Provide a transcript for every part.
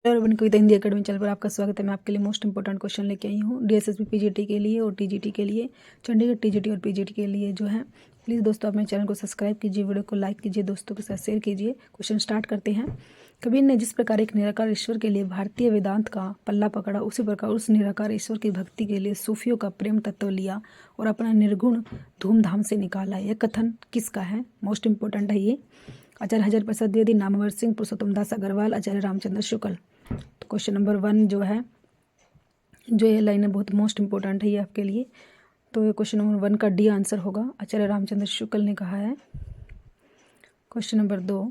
Hello everyone, कविता Hindi academy channel पर आपका स्वागत है। मैं आपके लिए मोस्ट इंपॉर्टेंट क्वेश्चन लेके आई हूँ डीएसएसबी पीजीटी के लिए और टीजीटी के लिए, चंडीगढ़ टीजीटी और पीजीटी के लिए जो है। प्लीज़ दोस्तों आप मेरे चैनल को सब्सक्राइब कीजिए, वीडियो को लाइक कीजिए, दोस्तों के साथ शेयर कीजिए। क्वेश्चन स्टार्ट करते हैं। कबीर ने जिस प्रकार एक निराकार ईश्वर के लिए भारतीय वेदांत का पल्ला पकड़ा, उसी प्रकार उस निराकार ईश्वर की भक्ति के लिए सूफियों का प्रेम तत्व लिया और अपना निर्गुण धूमधाम से निकाला। यह कथन किसका है? मोस्ट इंपॉर्टेंट है ये। आचार्य हज़ार प्रसाद द्विवेदी, नामवर सिंह, पुरुषोत्तम दास अग्रवाल, आचार्य रामचंद्र शुक्ल। तो क्वेश्चन नंबर 1 जो है, जो ये लाइन है बहुत मोस्ट इंपॉर्टेंट है ये आपके लिए। तो ये क्वेश्चन नंबर 1 का डी आंसर होगा, आचार्य रामचंद्र शुक्ल ने कहा है। क्वेश्चन नंबर 2,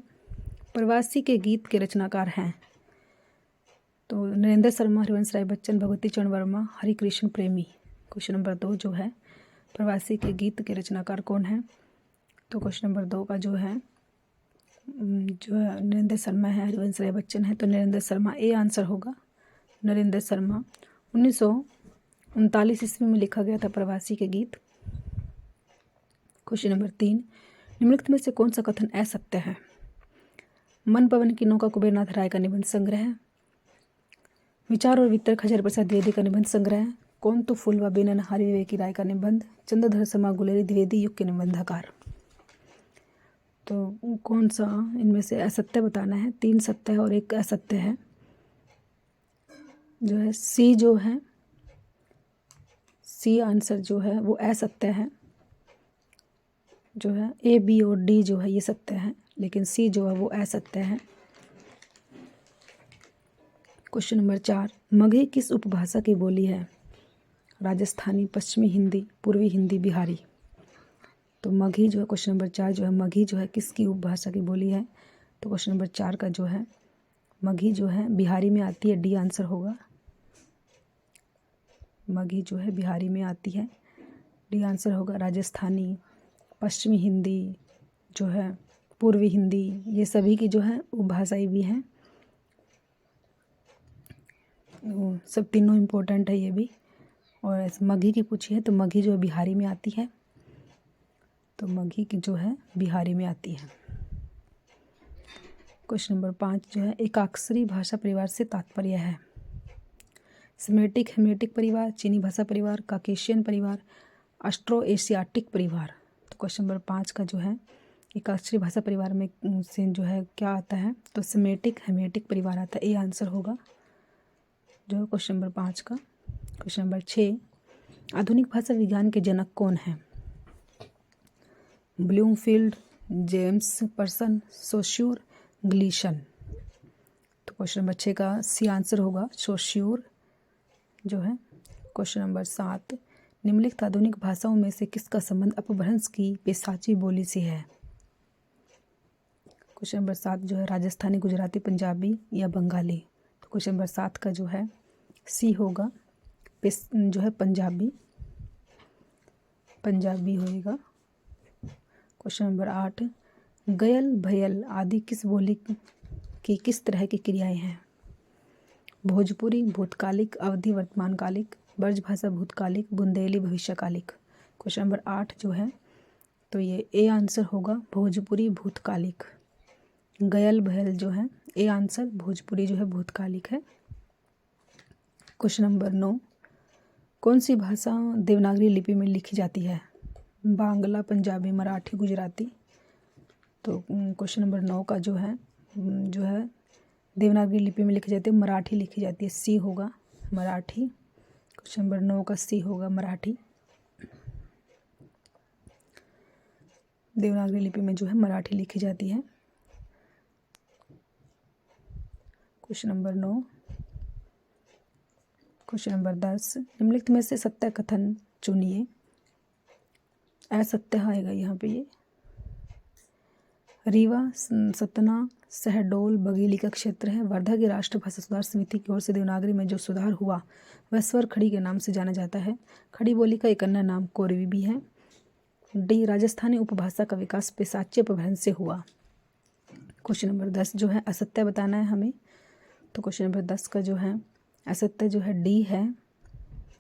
प्रवासी के गीत के रचनाकार हैं? तो नरेंद्र शर्मा, हरिवंश राय बच्चन, भगवती चरण वर्मा, हरिकृष्ण प्रेमी। क्वेश्चन नंबर 2 जो है, प्रवासी के गीत के रचनाकार कौन है? तो क्वेश्चन नंबर 2 का जो है नरेंद्र शर्मा है, हरिवंश राय बच्चन है, तो नरेंद्र शर्मा ए आंसर होगा। नरेंद्र शर्मा 1939 ईस्वी में लिखा गया था प्रवासी के गीत। क्वेश्चन नंबर 3, निम्नलिखित में से कौन सा कथन असत्य है? मन पवन की नौका कुबेरनाथ राय का निबंध संग्रह है। विचार और वितर्क हज़ार प्रसाद द्विवेदी का निबंध संग्रह है। कौन तो फूलवा बेनन हरि विवेकी राय का निबंध। चंद्रधर शर्मा गुलेरी द्विवेदी युग के निबंधकार। तो कौन सा इनमें से असत्य बताना है? 3 सत्य है और 1 असत्य है। जो है सी जो है, सी आंसर जो है वो असत्य है। जो है ए, बी और डी जो है ये सत्य है, लेकिन सी जो है वो असत्य है। क्वेश्चन नंबर 4, मगही किस उपभाषा की बोली है? राजस्थानी, पश्चिमी हिंदी, पूर्वी हिंदी, बिहारी। तो मगही जो है, क्वेश्चन नंबर 4 जो है, मगही जो है किसकी उपभाषा की बोली है? तो क्वेश्चन नंबर 4 का जो है, मगही जो है बिहारी में आती है, डी आंसर होगा। मगही जो है बिहारी में आती है, डी आंसर होगा। राजस्थानी, पश्चिमी हिंदी जो है, पूर्वी हिंदी, ये सभी की जो है उपभाषाएं भी हैं। सब तीनों इम्पोर्टेंट है ये भी। और मगही की पूछी है तो मगही जो है बिहारी में आती है, तो मगही की जो है बिहारी में आती है। क्वेश्चन नंबर 5 जो है, एकाक्षरी भाषा परिवार से तात्पर्य है? सेमेटिक, हेमेटिक परिवार, चीनी भाषा परिवार, काकेशियन परिवार, ऑस्ट्रो एशियाटिक परिवार। तो क्वेश्चन नंबर 5 का जो है, एकाक्षरी भाषा परिवार में से जो है क्या आता है? तो सेमेटिक, हेमेटिक परिवार आता है, ए आंसर होगा जो है क्वेश्चन नंबर 5 का। क्वेश्चन नंबर 6, आधुनिक भाषा विज्ञान के जनक कौन हैं? Bloomfield, James Person, Saussure, Gleason. तो क्वेश्चन नंबर 6 का सी आंसर होगा, सोश्योर जो है। क्वेश्चन नंबर 7, निम्नलिखित आधुनिक भाषाओं में से किसका संबंध अपभ्रंश की पेशाची बोली से है? क्वेश्चन नंबर 7 जो है, राजस्थानी, गुजराती, पंजाबी या बंगाली। तो क्वेश्चन नंबर 7 का जो है सी होगा, जो है पंजाबी, पंजाबी होएगा। क्वेश्चन नंबर 8, गयल, भयल आदि किस बोली की किस तरह की क्रियाएं हैं? भोजपुरी, भूतकालिक, अवधि वर्तमानकालिक, ब्रजभाषा भूतकालिक, बुंदेली भविष्यकालिक। क्वेश्चन नंबर 8 जो है, तो ये ए आंसर होगा, भोजपुरी भूतकालिक। गयल भयल जो है ए आंसर, भोजपुरी जो है भूतकालिक है। क्वेश्चन नंबर 9, कौन सी भाषा देवनागरी लिपि में लिखी जाती है? बांग्ला, पंजाबी, मराठी, गुजराती। तो क्वेश्चन नंबर 9 का जो है देवनागरी लिपि में लिखी जाती है, मराठी लिखी जाती है, सी होगा मराठी। क्वेश्चन नंबर 9 का सी होगा मराठी। देवनागरी लिपि में जो है मराठी लिखी जाती है। Question number 9। क्वेश्चन नंबर 10, निम्नलिखित में से सत्य कथन चुनिए। असत्य आएगा यहाँ पे ये। रीवा, सतना, शहडोल, बघेली का क्षेत्र है। वर्धा की राष्ट्रभाषा सुधार समिति की ओर से देवनागरी में जो सुधार हुआ वह स्वर खड़ी के नाम से जाना जाता है। खड़ी बोली का एक अन्य नाम कोरवी भी है। डी, राजस्थानी उपभाषा का विकास पेशाच्य अपभ्रंश से हुआ। क्वेश्चन नंबर 10 जो है असत्य बताना है हमें। तो क्वेश्चन नंबर 10 का जो है असत्य जो है डी है,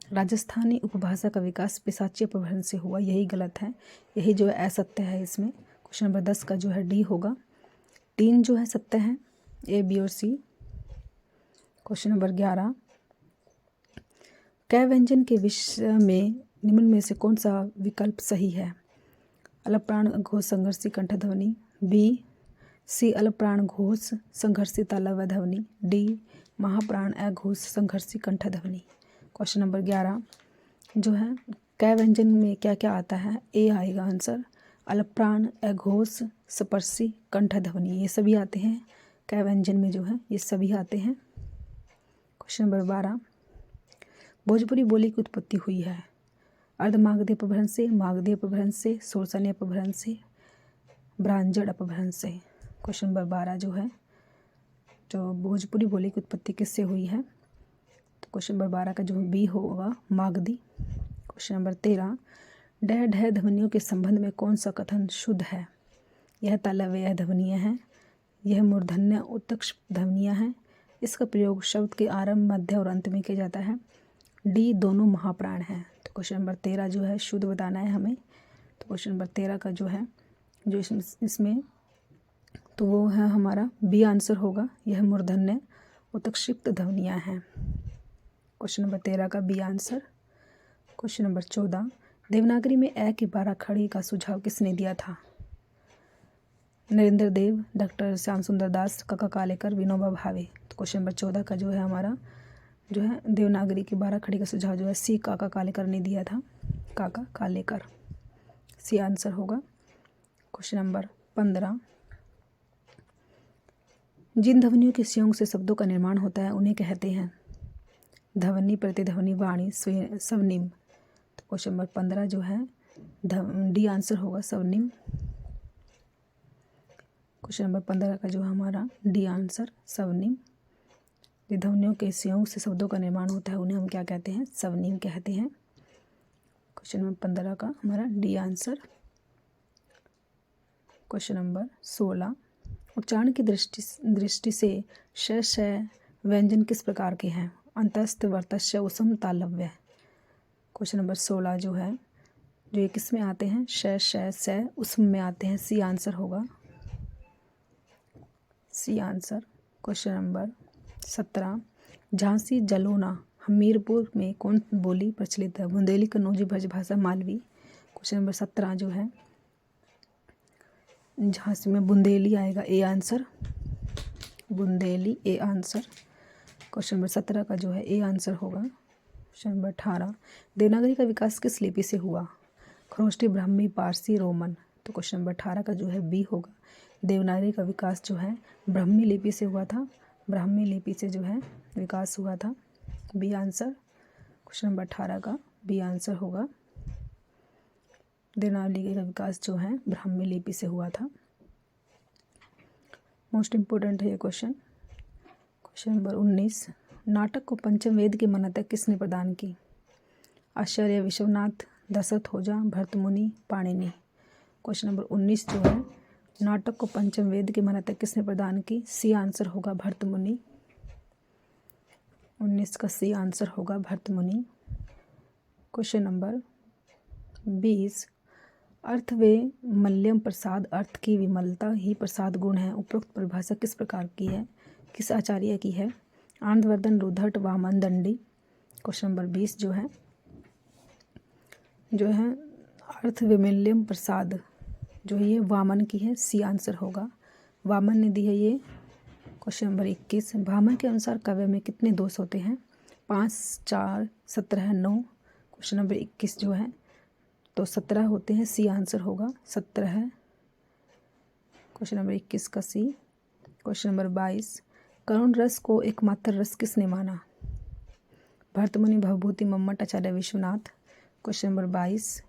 राजस्थानी उपभाषा का विकास पेशाच्य अपभ्रंश से हुआ, यही गलत है, यही जो है असत्य है इसमें। क्वेश्चन नंबर 10 का जो है डी होगा। 3 जो है सत्य है, ए, बी और सी। क्वेश्चन नंबर 11, कै व्यंजन के विषय में निम्न में से कौन सा विकल्प सही है? अलप्राण घोष संघर्षी कंठध्वनि, बी सी अलप्राण घोष संघर्षी तालव्य ध्वनि, डी महाप्राण अघोष संघर्षी कंठध्वनि। क्वेश्चन नंबर 11 जो है कै व्यंजन में क्या क्या आता है? ए आएगा आंसर, अलप्राण अघोष स्पर्शी कंठध्वनि, ये सभी आते हैं कै व्यंजन में, जो है ये सभी आते हैं। क्वेश्चन नंबर 12, भोजपुरी बोली की उत्पत्ति हुई है? अर्धमागधी अपभ्रंश से, मागधी अपभ्रंश से, शोरसनी अपभ्रंश से, ब्राह्मण अपभ्रंश से। क्वेश्चन नंबर 12 जो है जो भोजपुरी बोली की उत्पत्ति किससे हुई है? तो क्वेश्चन नंबर 12 का जो बी होगा मागधी। क्वेश्चन नंबर 13, डह ढह ध्वनियों के संबंध में कौन सा कथन शुद्ध है? यह तालव्य ध्वनियाँ हैं, यह मूर्धन्य उत्तक्ष ध्वनियाँ हैं, इसका प्रयोग शब्द के आरंभ, मध्य और अंत में किया जाता है, डी दोनों महाप्राण हैं। तो क्वेश्चन नंबर 13 जो है शुद्ध बताना है हमें। तो क्वेश्चन नंबर 13 का जो है जो इसमें तो वो है हमारा बी आंसर होगा, यह मूर्धन्य उत्क्षिप्त ध्वनियाँ हैं। क्वेश्चन नंबर 13 का B answer. Question number 14, Devanagari में ए की 12 खड़ी का सुझाव किसने दिया था? नरेंद्र देव, डॉक्टर श्याम सुंदर दास, काका कालेकर, विनोबा भावे। तो क्वेश्चन नंबर 14 का जो है हमारा जो है देवनागरी की 12 खड़ी का सुझाव जो है सी काका कालेकर ने दिया था, काका कालेकर, सी आंसर होगा। क्वेश्चन नंबर 15, जिन ध्वनियों के संयोग से शब्दों का निर्माण होता है उन्हें कहते हैं? ध्वनि, प्रतिध्वनि, वाणी, स्वनिम। तो क्वेश्चन नंबर 15 जो है डी आंसर होगा, स्वनिम। क्वेश्चन नंबर 15 का जो हमारा डी आंसर स्वनिम। ध्वनियों के संयोग से शब्दों का निर्माण होता है उन्हें हम क्या कहते हैं? स्वनिम कहते हैं। क्वेश्चन नंबर 15 का हमारा डी आंसर। क्वेश्चन नंबर 16, उच्चारण की दृष्टि से श श व्यंजन किस प्रकार के हैं? अंतस्थ, वर्तस्य, उसम, तालव्य। क्वेश्चन नंबर 16 जो है जो ये किस में आते हैं? श श स उसम में आते हैं, सी आंसर होगा, C answer. Question number 17, Jhansi, Jalaun, Hamirpur में कौन बोली प्रचलित है? बुंदेली, कन्नौजी, ब्रजभाषा, मालवी। क्वेश्चन नंबर 17 जो है झांसी में बुंदेली आएगा, A answer, Bundeli, A answer. Question number 17 का जो है ए आंसर होगा। क्वेश्चन नंबर 18, देवनागरी का विकास किस लिपि से हुआ? खरोष्टी, ब्राह्मी, पारसी, रोमन। तो क्वेश्चन नंबर 18 का जो है बी होगा, देवनागरी का विकास जो है ब्राह्मी लिपि से हुआ था, ब्राह्मी लिपि से जो है विकास हुआ था, बी आंसर। क्वेश्चन नंबर 18 का बी आंसर होगा, देवनागरी का विकास जो है ब्राह्मी लिपि से हुआ था। मोस्ट इम्पोर्टेंट है ये क्वेश्चन। क्वेश्चन नंबर 19, नाटक को पंचम वेद की मान्यता किसने प्रदान की? आचार्य विश्वनाथ, दशरथ होजा, भरतमुनि, पाणिनि। क्वेश्चन नंबर 19 जो है नाटक को पंचम वेद की मान्यता किसने प्रदान की? सी आंसर होगा, भरतमुनि। 19 का सी आंसर होगा, भरतमुनि। क्वेश्चन नंबर 20, अर्थ वे मल्यम प्रसाद, अर्थ की विमलता ही प्रसाद गुण है, उपरोक्त परिभाषा किस प्रकार की है? किस आचार्य की है? आनंदवर्धन, रुधट, वामन, दंडी। क्वेश्चन नंबर 20 जो है अर्थ विमल्यम प्रसाद जो है ये वामन की है, सी आंसर होगा, वामन ने दी है ये। क्वेश्चन नंबर 21, भामह के अनुसार काव्य में कितने दोष होते हैं? 5, 4, 17, 9। क्वेश्चन नंबर 21 जो है तो 17 होते हैं, सी आंसर होगा, 17 है। क्वेश्चन नंबर 21 का सी। क्वेश्चन नंबर 22, करुण रस को एकमात्र रस किसने माना? भरतमुनि, भवभूति, मम्मट, आचार्य विश्वनाथ। क्वेश्चन नंबर 22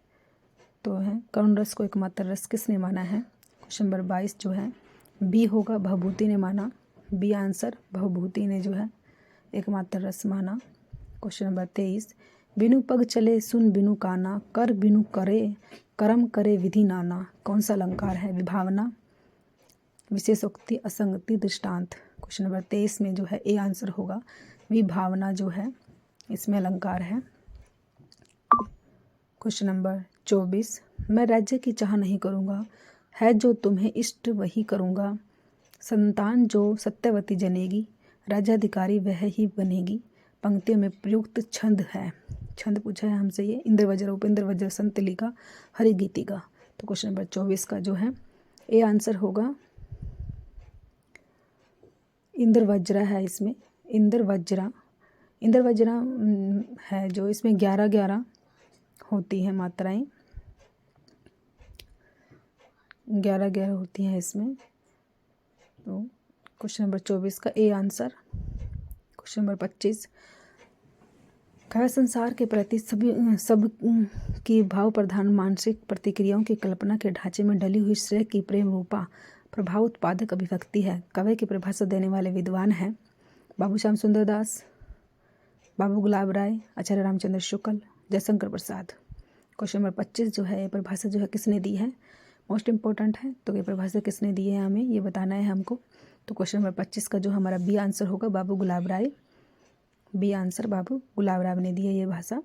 तो है करुण रस को एकमात्र रस किसने माना है? क्वेश्चन नंबर 22 जो है बी होगा, भवभूति ने माना, बी आंसर, भवभूति ने जो है एकमात्र रस माना। क्वेश्चन नंबर 23, बिनु पग चले सुन बिनु काना, कर बिनु करे कर्म करे विधि नाना। कौन सा अलंकार है? विभावना, विशेषोक्ति, असंगति, दृष्टांत। क्वेश्चन नंबर 23 में जो है ए आंसर होगा, विभावना जो है इसमें अलंकार है। क्वेश्चन नंबर 24, मैं राज्य की चाह नहीं करूँगा, है जो तुम्हें इष्ट वही करूँगा, संतान जो सत्यवती जनेगी, राज्याधिकारी वह ही बनेगी। पंक्तियों में प्रयुक्त छंद है। छंद पूछा है हमसे ये। इंद्र वज्र, उपेंद्र वज्र, संत लिखा, हरि गीतिका। तो क्वेश्चन नंबर 24 का जो है ए आंसर होगा इंद्र वज्रा है इसमें। इंद्र वज्रा है जो इसमें 11 होती हैं मात्राएं, 11 होती हैं इसमें। तो क्वेश्चन नंबर 24 का ए आंसर। क्वेश्चन नंबर 25, कह संसार के प्रति सब की भाव प्रधान मानसिक प्रतिक्रियाओं की कल्पना के ढांचे में ढली हुई श्रेय की प्रेम रूपा प्रभाव उत्पादक अभिव्यक्ति है। कवि की परिभाषा देने वाले विद्वान हैं बाबू श्याम सुंदर दास, बाबू गुलाब राय, आचार्य रामचंद्र शुक्ल, जयशंकर प्रसाद। क्वेश्चन नंबर 25 जो है परिभाषा जो है किसने दी है, मोस्ट इंपॉर्टेंट है। तो ये परिभाषा किसने दी है हमें ये बताना है हमको। तो क्वेश्चन नंबर 25 का जो हमारा बी आंसर होगा बाबू गुलाब राय। बी आंसर बाबू गुलाब राय ने दी है ये भाषा।